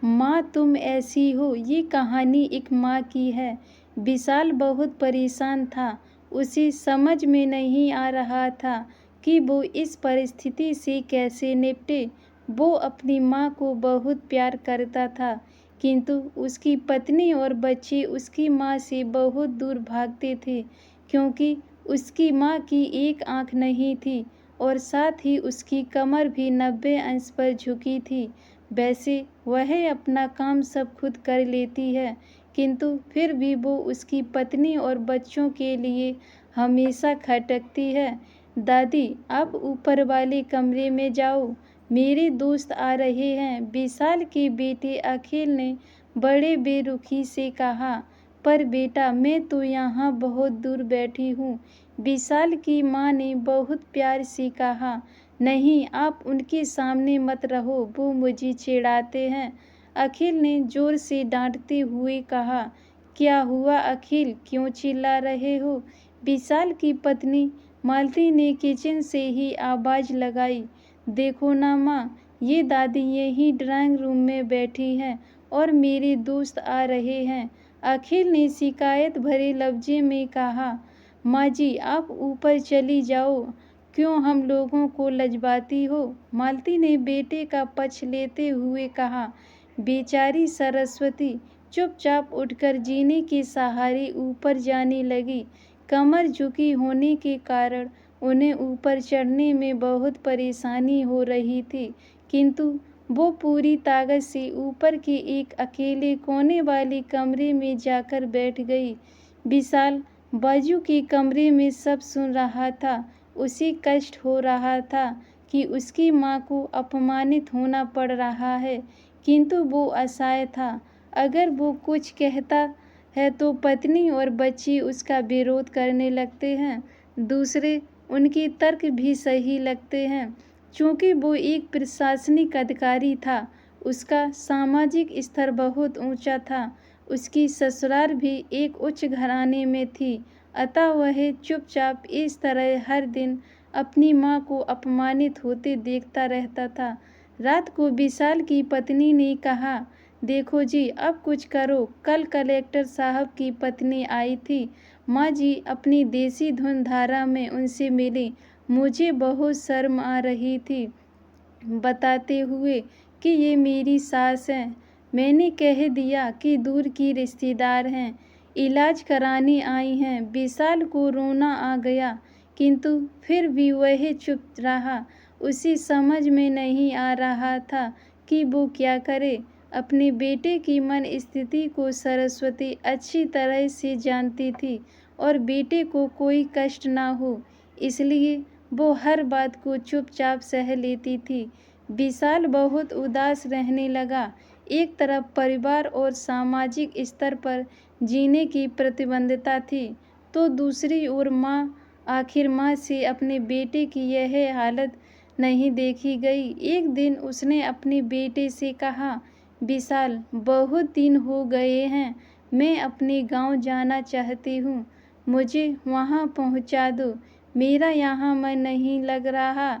माँ तुम ऐसी हो, ये कहानी एक माँ की है। विशाल बहुत परेशान था। उसे समझ में नहीं आ रहा था कि वो इस परिस्थिति से कैसे निपटे। वो अपनी माँ को बहुत प्यार करता था, किंतु उसकी पत्नी और बच्चे उसकी माँ से बहुत दूर भागते थे, क्योंकि उसकी माँ की एक आँख नहीं थी और साथ ही उसकी कमर भी 90 अंश पर झुकी थी। वैसे वह अपना काम सब खुद कर लेती है, किंतु फिर भी वो उसकी पत्नी और बच्चों के लिए हमेशा खटकती है। दादी, आप ऊपर वाले कमरे में जाओ, मेरे दोस्त आ रहे हैं, विशाल के बेटे अखिल ने बड़े बेरुखी से कहा। पर बेटा, मैं तो यहाँ बहुत दूर बैठी हूँ, विशाल की माँ ने बहुत प्यार से कहा। नहीं, आप उनके सामने मत रहो, वो मुझे चिढ़ाते हैं, अखिल ने जोर से डांटते हुए कहा। क्या हुआ अखिल, क्यों चिल्ला रहे हो? विशाल की पत्नी मालती ने किचन से ही आवाज़ लगाई। देखो ना माँ, ये दादी यही ड्राइंग रूम में बैठी हैं और मेरे दोस्त आ रहे हैं, अखिल ने शिकायत भरे लफ्ज़ में कहा। माँ जी, आप ऊपर चली जाओ, क्यों हम लोगों को लजवाती हो? मालती ने बेटे का पक्ष लेते हुए कहा। बेचारी सरस्वती चुपचाप उठकर जीने के सहारे ऊपर जाने लगी। कमर झुकी होने के कारण उन्हें ऊपर चढ़ने में बहुत परेशानी हो रही थी, किंतु वो पूरी ताकत से ऊपर के एक अकेले कोने वाले कमरे में जाकर बैठ गई। विशाल बाजू के कमरे में सब सुन रहा था। उसे कष्ट हो रहा था कि उसकी माँ को अपमानित होना पड़ रहा है, किंतु वो असहाय था। अगर वो कुछ कहता है तो पत्नी और बच्चे उसका विरोध करने लगते हैं। दूसरे, उनके तर्क भी सही लगते हैं। चूँकि वो एक प्रशासनिक अधिकारी था, उसका सामाजिक स्तर बहुत ऊंचा था। उसकी ससुराल भी एक उच्च घराने में थी, अतः वह चुपचाप इस तरह हर दिन अपनी माँ को अपमानित होते देखता रहता था। रात को विशाल की पत्नी ने कहा, देखो जी, अब कुछ करो। कल कलेक्टर साहब की पत्नी आई थी, माँ जी अपनी देसी धुन धारा में उनसे मिली। मुझे बहुत शर्म आ रही थी बताते हुए कि ये मेरी सास हैं। मैंने कह दिया कि दूर की रिश्तेदार हैं, इलाज कराने आई हैं। विशाल को रोना आ गया, किंतु फिर भी वह चुप रहा। उसे समझ में नहीं आ रहा था कि वो क्या करे। अपने बेटे की मन स्थिति को सरस्वती अच्छी तरह से जानती थी और बेटे को कोई कष्ट ना हो, इसलिए वो हर बात को चुपचाप सह लेती थी। विशाल बहुत उदास रहने लगा। एक तरफ परिवार और सामाजिक स्तर पर जीने की प्रतिबद्धता थी, तो दूसरी ओर आखिर माँ से अपने बेटे की यह हालत नहीं देखी गई। एक दिन उसने अपने बेटे से कहा, विशाल, बहुत दिन हो गए हैं, मैं अपने गांव जाना चाहती हूँ, मुझे वहाँ पहुँचा दो। मेरा यहाँ मन नहीं लग रहा।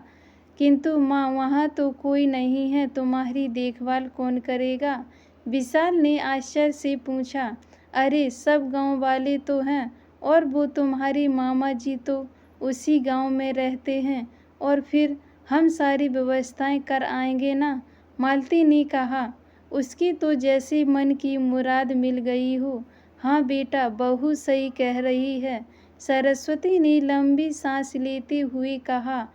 किंतु माँ, वहाँ तो कोई नहीं है, तुम्हारी देखभाल कौन करेगा? विशाल ने आश्चर्य से पूछा। अरे, सब गांव वाले तो हैं, और वो तुम्हारे मामा जी तो उसी गांव में रहते हैं, और फिर हम सारी व्यवस्थाएं कर आएंगे ना, मालती ने कहा। उसकी तो जैसे मन की मुराद मिल गई हो। हाँ बेटा, बहू सही कह रही है, सरस्वती ने लंबी सांस लेते हुए कहा।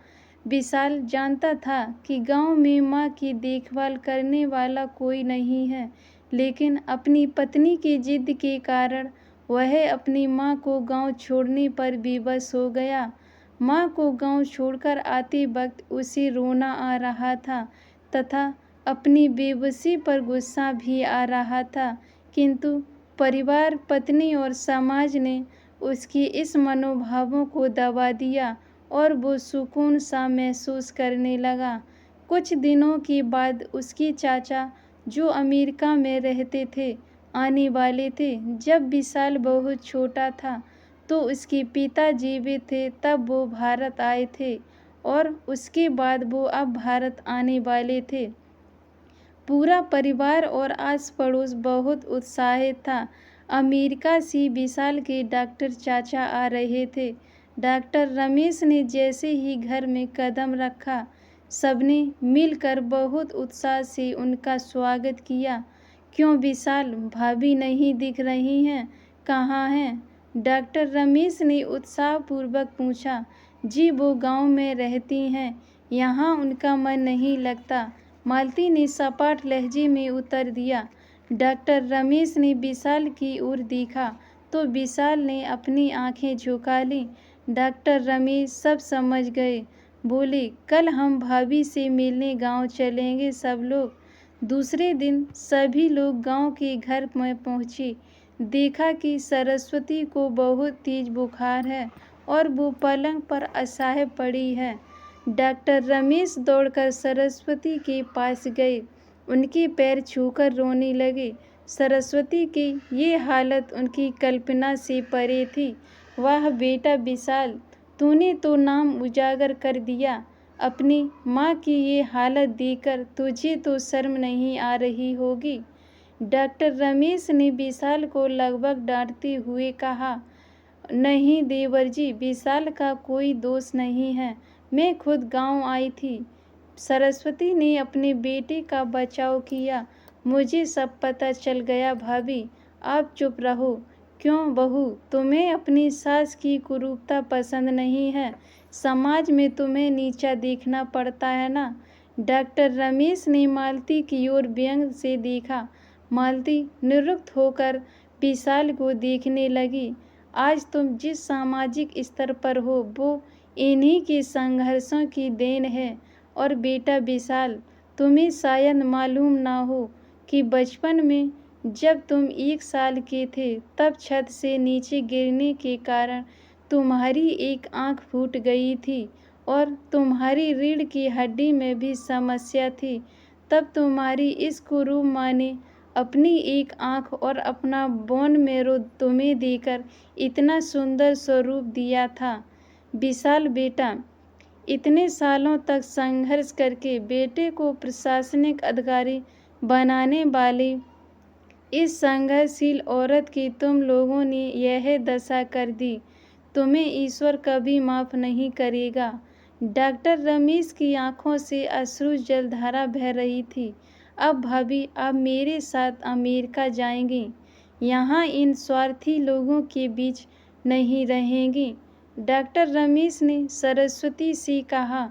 विशाल जानता था कि गांव में माँ की देखभाल करने वाला कोई नहीं है, लेकिन अपनी पत्नी की जिद के कारण वह अपनी माँ को गांव छोड़ने पर विवश हो गया। माँ को गांव छोड़कर आते वक्त उसे रोना आ रहा था तथा अपनी बेबसी पर गुस्सा भी आ रहा था, किंतु परिवार, पत्नी और समाज ने उसके इस मनोभावों को दबा दिया और वो सुकून सा महसूस करने लगा। कुछ दिनों के बाद उसके चाचा, जो अमेरिका में रहते थे, आने वाले थे। जब विशाल बहुत छोटा था तो उसके पिता जीवित थे, तब वो भारत आए थे और उसके बाद वो अब भारत आने वाले थे। पूरा परिवार और आस पड़ोस बहुत उत्साहित था। अमेरिका से विशाल के डॉक्टर चाचा आ रहे थे। डॉक्टर रमेश ने जैसे ही घर में कदम रखा, सबने मिलकर बहुत उत्साह से उनका स्वागत किया। क्यों विशाल, भाभी नहीं दिख रही हैं, कहाँ हैं? डॉक्टर रमेश ने उत्साहपूर्वक पूछा। जी वो गांव में रहती हैं, यहाँ उनका मन नहीं लगता, मालती ने सपाट लहजे में उत्तर दिया। डॉक्टर रमेश ने विशाल की ओर देखा तो विशाल ने अपनी आंखें झुका लीं। डॉक्टर रमेश सब समझ गए। बोले, कल हम भाभी से मिलने गांव चलेंगे सब लोग। दूसरे दिन सभी लोग गांव के घर में पहुंचे। देखा कि सरस्वती को बहुत तेज बुखार है और वो पलंग पर असहाय पड़ी है। डॉक्टर रमेश दौड़कर सरस्वती के पास गए, उनके पैर छूकर रोने लगे। सरस्वती की ये हालत उनकी कल्पना से परे थी। वाह बेटा विशाल, तूने तो नाम उजागर कर दिया। अपनी माँ की ये हालत देखकर तुझे तो शर्म नहीं आ रही होगी। डॉक्टर रमेश ने विशाल को लगभग डांटते हुए कहा, नहीं देवर जी, विशाल का कोई दोष नहीं है, मैं खुद गांव आई थी। सरस्वती ने अपने बेटे का बचाव किया। मुझे सब पता चल गया भाभी, आप चुप रहो। क्यों बहू, तुम्हें अपनी सास की कुरूपता पसंद नहीं है? समाज में तुम्हें नीचा देखना पड़ता है ना? डॉक्टर रमेश ने मालती की ओर व्यंग से देखा। मालती निरुक्त होकर विशाल को देखने लगी। आज तुम जिस सामाजिक स्तर पर हो वो इन्हीं के संघर्षों की देन है। और बेटा विशाल, तुम्हें शायद मालूम ना हो कि बचपन में जब तुम 1 साल के थे तब छत से नीचे गिरने के कारण तुम्हारी एक आंख फूट गई थी और तुम्हारी रीढ़ की हड्डी में भी समस्या थी। तब तुम्हारी इस कुरूप माँ ने अपनी एक आंख और अपना बोन मैरो तुम्हें देकर इतना सुंदर स्वरूप दिया था। विशाल बेटा, इतने सालों तक संघर्ष करके बेटे को प्रशासनिक अधिकारी बनाने वाली इस संघर्षशील औरत की तुम लोगों ने यह दशा कर दी। तुम्हें ईश्वर कभी माफ़ नहीं करेगा। डॉक्टर रमेश की आंखों से अश्रु जलधारा बह रही थी। अब भाभी, आप मेरे साथ अमेरिका जाएंगी, यहाँ इन स्वार्थी लोगों के बीच नहीं रहेंगी। डॉक्टर रमेश ने सरस्वती से कहा।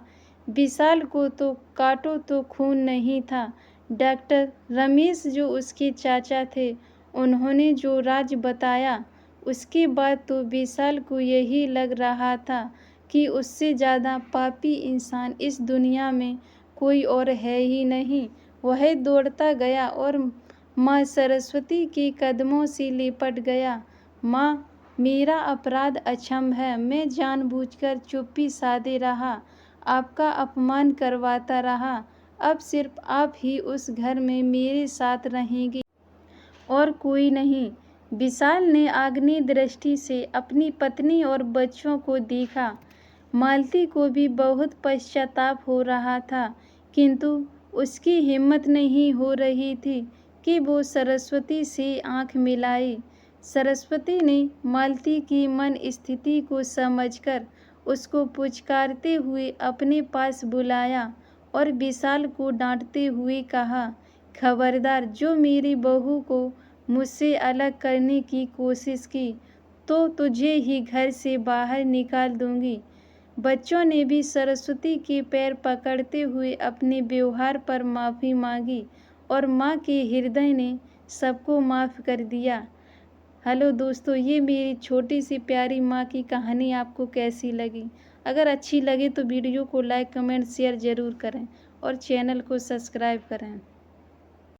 विशाल को तो काटो तो खून नहीं था। डॉक्टर रमेश जो उसके चाचा थे, उन्होंने जो राज बताया, उसके बाद तो विशाल को यही लग रहा था कि उससे ज़्यादा पापी इंसान इस दुनिया में कोई और है ही नहीं। वह दौड़ता गया और माँ सरस्वती के कदमों से लिपट गया। माँ, मेरा अपराध अक्षम है, मैं जानबूझकर चुप्पी साधे रहा, आपका अपमान करवाता रहा। अब सिर्फ आप ही उस घर में मेरे साथ रहेंगी और कोई नहीं। विशाल ने आग्नेय दृष्टि से अपनी पत्नी और बच्चों को देखा। मालती को भी बहुत पश्चाताप हो रहा था, किंतु उसकी हिम्मत नहीं हो रही थी कि वो सरस्वती से आंख मिलाए। सरस्वती ने मालती की मन स्थिति को समझकर उसको पुचकारते हुए अपने पास बुलाया और विशाल को डांटते हुए कहा, खबरदार, जो मेरी बहू को मुझसे अलग करने की कोशिश की तो तुझे ही घर से बाहर निकाल दूंगी। बच्चों ने भी सरस्वती के पैर पकड़ते हुए अपने व्यवहार पर माफ़ी मांगी और माँ के हृदय ने सबको माफ़ कर दिया। हेलो दोस्तों, ये मेरी छोटी सी प्यारी माँ की कहानी आपको कैसी लगी? अगर अच्छी लगे तो वीडियो को लाइक, कमेंट, शेयर ज़रूर करें और चैनल को सब्सक्राइब करें।